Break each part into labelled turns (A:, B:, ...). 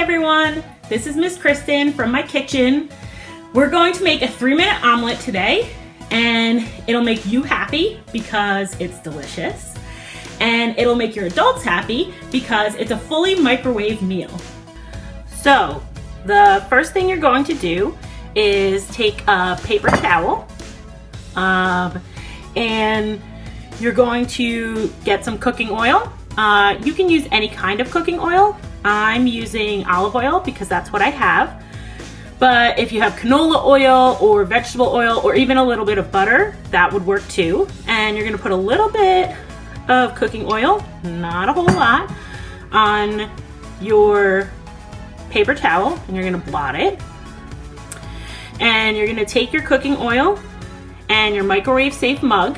A: everyone, this is Miss Kristen from my kitchen. We're going to make a 3-minute omelet today, and it'll make you happy because it's delicious, and it'll make your adults happy because it's a fully microwave meal. So the first thing you're going to do is take a paper towel and you're going to get some cooking oil. You can use any kind of cooking oil. I'm using olive oil because that's what I have. But if you have canola oil or vegetable oil or even a little bit of butter, that would work too. And you're gonna put a little bit of cooking oil, not a whole lot, on your paper towel, and you're gonna blot it. And you're gonna take your cooking oil and your microwave safe mug,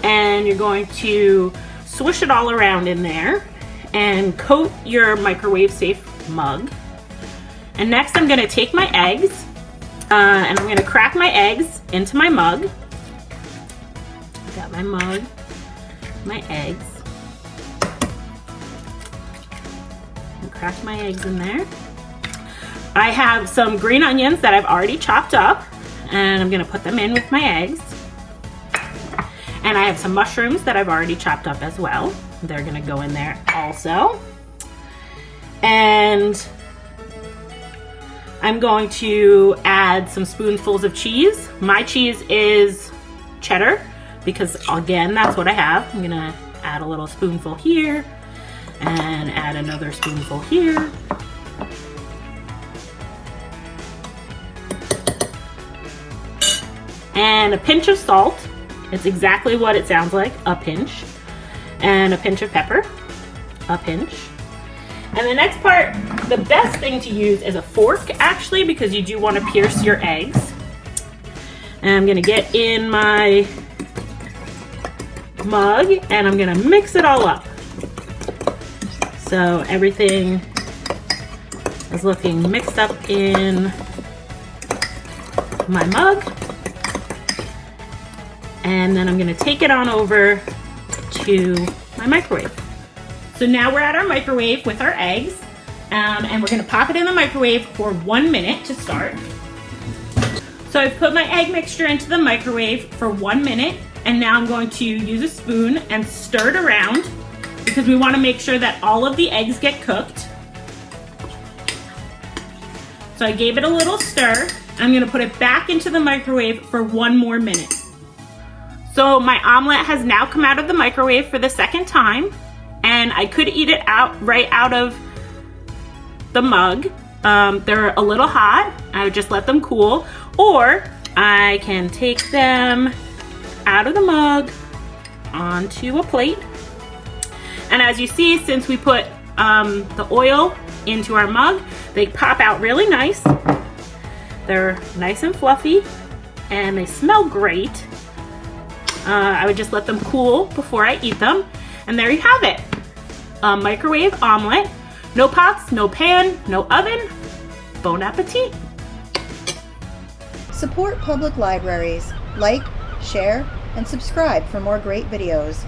A: and you're going to swish it all around in there and coat your microwave safe mug. And next I'm gonna take my eggs and I'm gonna crack my eggs into my mug. Got my mug, my eggs. And crack my eggs in there. I have some green onions that I've already chopped up, and I'm gonna put them in with my eggs. And I have some mushrooms that I've already chopped up as well. They're gonna go in there also. And I'm going to add some spoonfuls of cheese. My cheese is cheddar because, again, that's what I have. I'm gonna add a little spoonful here and add another spoonful here. And a pinch of salt. It's exactly what it sounds like, a pinch. And a pinch of pepper, a pinch. And the next part, the best thing to use is a fork, actually, because you do want to pierce your eggs. And I'm gonna get in my mug and I'm gonna mix it all up. So everything is looking mixed up in my mug. And then I'm gonna take it on over to my microwave. So now we're at our microwave with our eggs, and we're gonna pop it in the microwave for 1 minute to start. So I've put my egg mixture into the microwave for 1 minute, and now I'm going to use a spoon and stir it around because we wanna make sure that all of the eggs get cooked. So I gave it a little stir. I'm gonna put it back into the microwave for 1 more minute. So my omelet has now come out of the microwave for the second time, and I could eat it right out of the mug. They're a little hot. I would just let them cool, or I can take them out of the mug onto a plate. And as you see, since we put the oil into our mug, they pop out really nice. They're nice and fluffy, and they smell great. I would just let them cool before I eat them. And there you have it. A microwave omelet. No pots, no pan, no oven. Bon appetit.
B: Support public libraries. Like, share, and subscribe for more great videos.